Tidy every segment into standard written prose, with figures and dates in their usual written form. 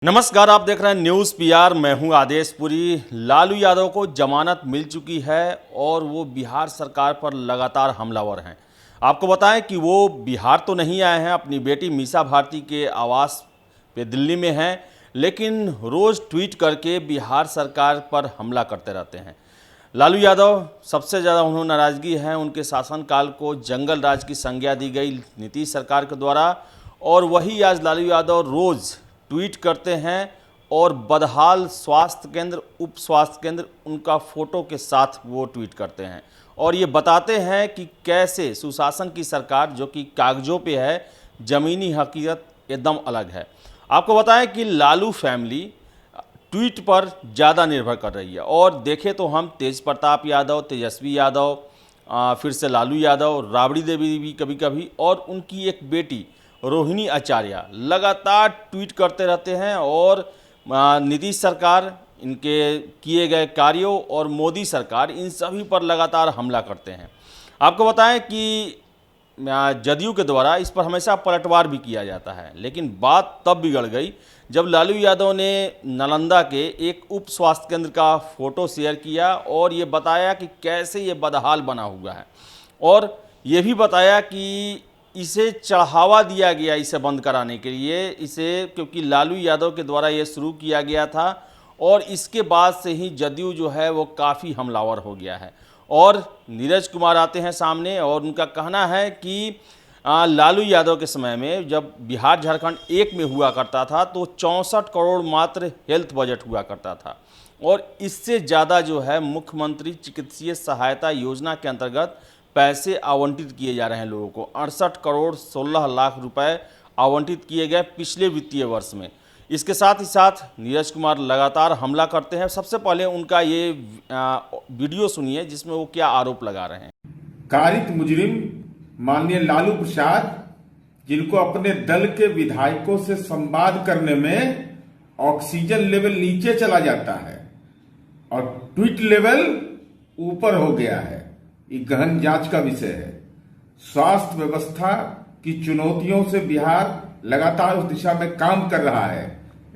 नमस्कार, आप देख रहे हैं न्यूज़ पीआर। मैं हूं आदेश पुरी। लालू यादव को जमानत मिल चुकी है और वो बिहार सरकार पर लगातार हमलावर हैं। आपको बताएं कि वो बिहार तो नहीं आए हैं, अपनी बेटी मीसा भारती के आवास पे दिल्ली में हैं, लेकिन रोज़ ट्वीट करके बिहार सरकार पर हमला करते रहते हैं। लालू यादव सबसे ज़्यादा उन्होंने नाराज़गी है उनके शासनकाल को जंगल राज की संज्ञा दी गई नीतीश सरकार के द्वारा, और वही आज लालू यादव रोज़ ट्वीट करते हैं और बदहाल स्वास्थ्य केंद्र, उप स्वास्थ्य केंद्र उनका फ़ोटो के साथ वो ट्वीट करते हैं और ये बताते हैं कि कैसे सुशासन की सरकार जो कि कागज़ों पे है, ज़मीनी हकीकत एकदम अलग है। आपको बताएं कि लालू फैमिली ट्वीट पर ज़्यादा निर्भर कर रही है और देखें तो हम तेज प्रताप यादव, तेजस्वी यादव, फिर से लालू यादव, राबड़ी देवी भी कभी कभी, और उनकी एक बेटी रोहिणी आचार्य लगातार ट्वीट करते रहते हैं और नीतीश सरकार, इनके किए गए कार्यों और मोदी सरकार, इन सभी पर लगातार हमला करते हैं। आपको बताएं कि जदयू के द्वारा इस पर हमेशा पलटवार भी किया जाता है, लेकिन बात तब बिगड़ गई जब लालू यादव ने नालंदा के एक उप स्वास्थ्य केंद्र का फ़ोटो शेयर किया और ये बताया कि कैसे ये बदहाल बना हुआ है, और ये भी बताया कि इसे चढ़ावा दिया गया इसे बंद कराने के लिए, इसे क्योंकि लालू यादव के द्वारा ये शुरू किया गया था और इसके बाद से ही जदयू जो है वो काफ़ी हमलावर हो गया है। और नीरज कुमार आते हैं सामने और उनका कहना है कि लालू यादव के समय में जब बिहार झारखंड एक में हुआ करता था तो 64 करोड़ मात्र हेल्थ बजट हुआ करता था, और इससे ज़्यादा जो है मुख्यमंत्री चिकित्सीय सहायता योजना के अंतर्गत पैसे आवंटित किए जा रहे हैं लोगों को। 68 करोड़ 16 लाख रुपए आवंटित किए गए पिछले वित्तीय वर्ष में। इसके साथ ही साथ नीरज कुमार लगातार हमला करते हैं। सबसे पहले उनका ये वीडियो सुनिए जिसमें वो क्या आरोप लगा रहे हैं। कारित मुजरिम माननीय लालू प्रसाद, जिनको अपने दल के विधायकों से संवाद करने में ऑक्सीजन लेवल नीचे चला जाता है और ट्वीट लेवल ऊपर हो गया है, ये गहन जांच का विषय है। स्वास्थ्य व्यवस्था की चुनौतियों से बिहार लगातार उस दिशा में काम कर रहा है,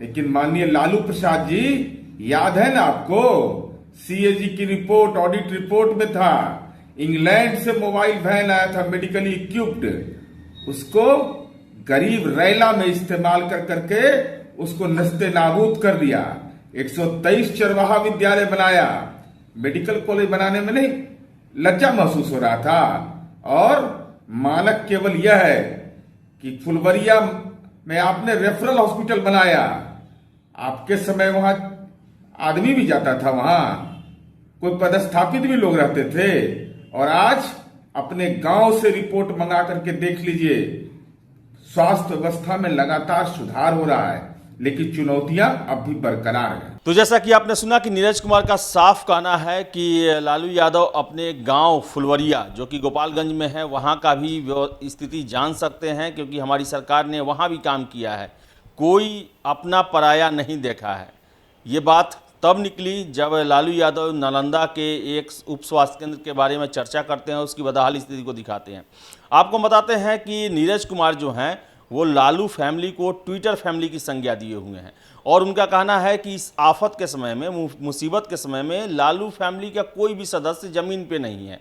लेकिन माननीय लालू प्रसाद जी, याद है ना आपको, सीएजी की रिपोर्ट, ऑडिट रिपोर्ट में था, इंग्लैंड से मोबाइल वैन आया था मेडिकली इक्विप्ड, उसको गरीब रैला में इस्तेमाल कर करके उसको नस्ते नाबूद कर दिया। 123 चरवाहा विद्यालय बनाया, मेडिकल कॉलेज बनाने में नहीं लज्जा महसूस हो रहा था, और मानक केवल यह है कि फुलवरिया में आपने रेफरल हॉस्पिटल बनाया। आपके समय वहां आदमी भी जाता था, वहां कोई पदस्थापित भी लोग रहते थे, और आज अपने गांव से रिपोर्ट मंगा करके देख लीजिए, स्वास्थ्य व्यवस्था में लगातार सुधार हो रहा है, लेकिन चुनौतियां अब भी बरकरार हैं। तो जैसा कि आपने सुना कि नीरज कुमार का साफ कहना है कि लालू यादव अपने गांव फुलवरिया जो कि गोपालगंज में है वहां का भी स्थिति जान सकते हैं, क्योंकि हमारी सरकार ने वहां भी काम किया है, कोई अपना पराया नहीं देखा है। ये बात तब निकली जब लालू यादव नालंदा के एक उप स्वास्थ्य केंद्र के बारे में चर्चा करते हैं, उसकी बदहाल स्थिति को दिखाते हैं। आपको बताते हैं कि नीरज कुमार जो हैं वो लालू फैमिली को ट्विटर फैमिली की संज्ञा दिए हुए हैं, और उनका कहना है कि इस आफत के समय में, मुसीबत के समय में लालू फैमिली का कोई भी सदस्य ज़मीन पे नहीं है,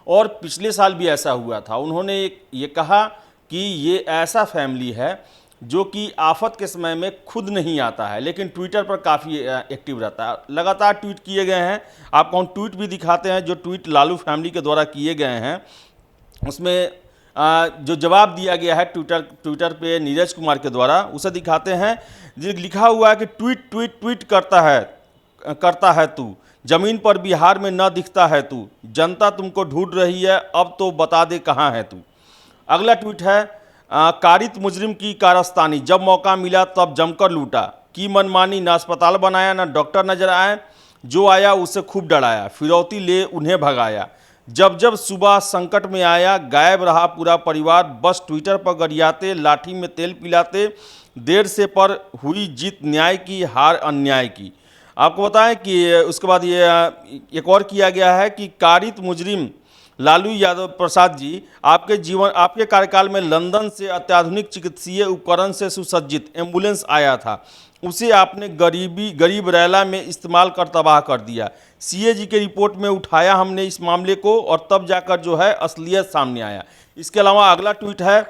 और पिछले साल भी ऐसा हुआ था। उन्होंने ये कहा कि ये ऐसा फैमिली है जो कि आफत के समय में खुद नहीं आता है, लेकिन ट्विटर पर काफ़ी एक्टिव रहता है। लगातार ट्वीट किए गए हैं, आपको हम ट्वीट भी दिखाते हैं जो ट्वीट लालू फैमिली के द्वारा किए गए हैं। उसमें जो जवाब दिया गया है ट्विटर पे नीरज कुमार के द्वारा, उसे दिखाते हैं। जो लिखा हुआ है कि ट्वीट ट्वीट ट्वीट करता है तू, ज़मीन पर बिहार में न दिखता है तू, जनता तुमको ढूंढ रही है, अब तो बता दे कहाँ है तू। अगला ट्वीट है, कारित मुजरिम की कारस्तानी, जब मौका मिला तब जमकर लूटा, की मनमानी, न अस्पताल बनाया न डॉक्टर नजर आए, जो आया उसे खूब डराया, फिरौती ले उन्हें भगाया, जब जब सुबह संकट में आया गायब रहा पूरा परिवार, बस ट्विटर पर गरियाते, लाठी में तेल पिलाते, देर से पर हुई जीत न्याय की, हार अन्याय की। आपको बताएं कि उसके बाद ये एक और किया गया है कि कारित मुजरिम लालू यादव प्रसाद जी, आपके कार्यकाल में लंदन से अत्याधुनिक चिकित्सीय उपकरण से सुसज्जित एम्बुलेंस आया था, उसे आपने गरीब रैला में इस्तेमाल कर तबाह कर दिया। सीएजी की रिपोर्ट में उठाया हमने इस मामले को और तब जाकर जो है असलियत सामने आया। इसके अलावा अगला ट्वीट है,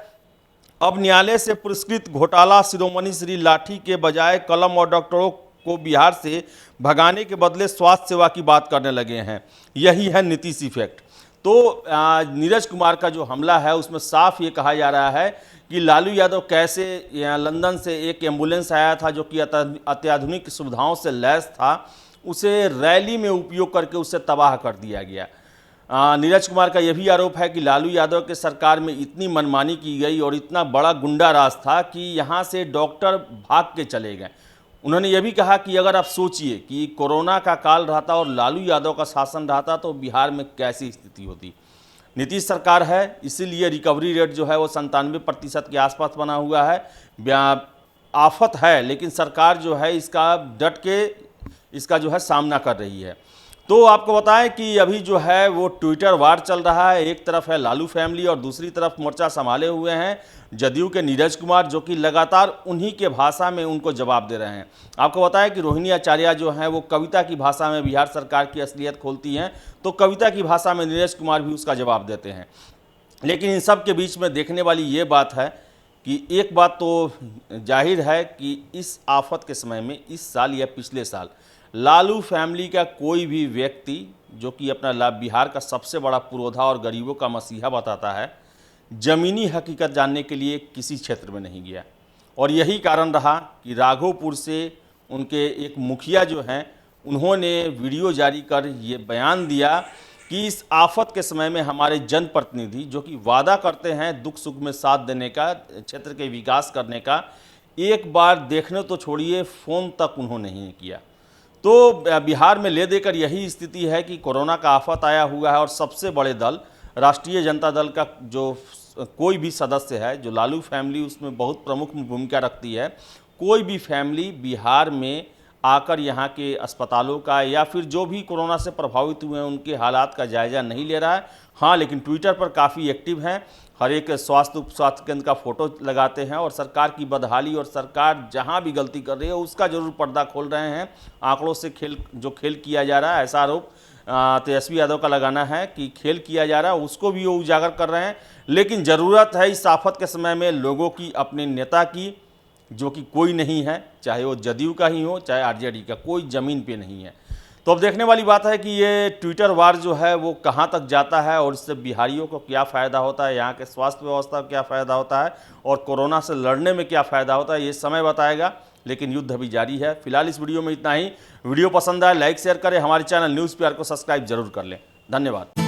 अब न्यायालय से पुरस्कृत घोटाला शिरोमणि श्री लाठी के बजाय कलम और डॉक्टरों को बिहार से भगाने के बदले स्वास्थ्य सेवा की बात करने लगे हैं। यही है नीतीश इफेक्ट। तो नीरज कुमार का जो हमला है उसमें साफ ये कहा जा रहा है कि लालू यादव कैसे लंदन से एक एम्बुलेंस आया था जो कि अत्याधुनिक सुविधाओं से लैस था, उसे रैली में उपयोग करके उसे तबाह कर दिया गया। नीरज कुमार का यह भी आरोप है कि लालू यादव के सरकार में इतनी मनमानी की गई और इतना बड़ा गुंडा राज था कि यहाँ से डॉक्टर भाग के चले गए। उन्होंने यह भी कहा कि अगर आप सोचिए कि कोरोना का काल रहता और लालू यादव का शासन रहता तो बिहार में कैसी स्थिति होती। नीतीश सरकार है, इसीलिए रिकवरी रेट जो है वो 97% के आसपास बना हुआ है। आफत है, लेकिन सरकार जो है इसका डट के इसका जो है सामना कर रही है। तो आपको बताएं कि अभी जो है वो ट्विटर वार चल रहा है। एक तरफ है लालू फैमिली और दूसरी तरफ मोर्चा संभाले हुए हैं जदयू के नीरज कुमार, जो कि लगातार उन्हीं के भाषा में उनको जवाब दे रहे हैं। आपको बताएं कि रोहिणी आचार्य जो हैं वो कविता की भाषा में बिहार सरकार की असलियत खोलती हैं, तो कविता की भाषा में नीरज कुमार भी उसका जवाब देते हैं। लेकिन इन सब के बीच में देखने वाली ये बात है कि एक बात तो जाहिर है कि इस आफत के समय में इस साल या पिछले साल लालू फैमिली का कोई भी व्यक्ति जो कि अपना बिहार का सबसे बड़ा पुरोधा और गरीबों का मसीहा बताता है, ज़मीनी हकीकत जानने के लिए किसी क्षेत्र में नहीं गया। और यही कारण रहा कि राघोपुर से उनके एक मुखिया जो हैं उन्होंने वीडियो जारी कर ये बयान दिया कि इस आफत के समय में हमारे जनप्रतिनिधि जो कि वादा करते हैं दुख सुख में साथ देने का, क्षेत्र के विकास करने का, एक बार देखने तो छोड़िए फ़ोन तक उन्होंने नहीं किया। तो बिहार में ले देकर यही स्थिति है कि कोरोना का आफत आया हुआ है और सबसे बड़े दल राष्ट्रीय जनता दल का जो कोई भी सदस्य है, जो लालू फैमिली उसमें बहुत प्रमुख भूमिका रखती है, कोई भी फैमिली बिहार में आकर यहाँ के अस्पतालों का या फिर जो भी कोरोना से प्रभावित हुए हैं उनके हालात का जायज़ा नहीं ले रहा है। हाँ, लेकिन ट्विटर पर काफ़ी एक्टिव हैं, हर एक स्वास्थ्य केंद्र का फोटो लगाते हैं और सरकार की बदहाली और सरकार जहाँ भी गलती कर रही है उसका जरूर पर्दा खोल रहे हैं। आंकड़ों से खेल किया जा रहा है, ऐसा आरोप तेजस्वी यादव का लगाना है कि खेल किया जा रहा है, उसको भी वो उजागर कर रहे हैं। लेकिन ज़रूरत है इस आफत के समय में लोगों की अपने नेता की, जो कि कोई नहीं है, चाहे वो जदयू का ही हो चाहे आरजेडी का, कोई ज़मीन पे नहीं है। तो अब देखने वाली बात है कि ये ट्विटर वार जो है वो कहाँ तक जाता है और इससे बिहारियों को क्या फ़ायदा होता है, यहाँ के स्वास्थ्य व्यवस्था को क्या फ़ायदा होता है और कोरोना से लड़ने में क्या फ़ायदा होता है, ये समय बताएगा। लेकिन युद्ध अभी जारी है। फिलहाल इस वीडियो में इतना ही। वीडियो पसंद आए लाइक शेयर करें, हमारे चैनल न्यूज़ पीआर को सब्सक्राइब जरूर कर लें। धन्यवाद।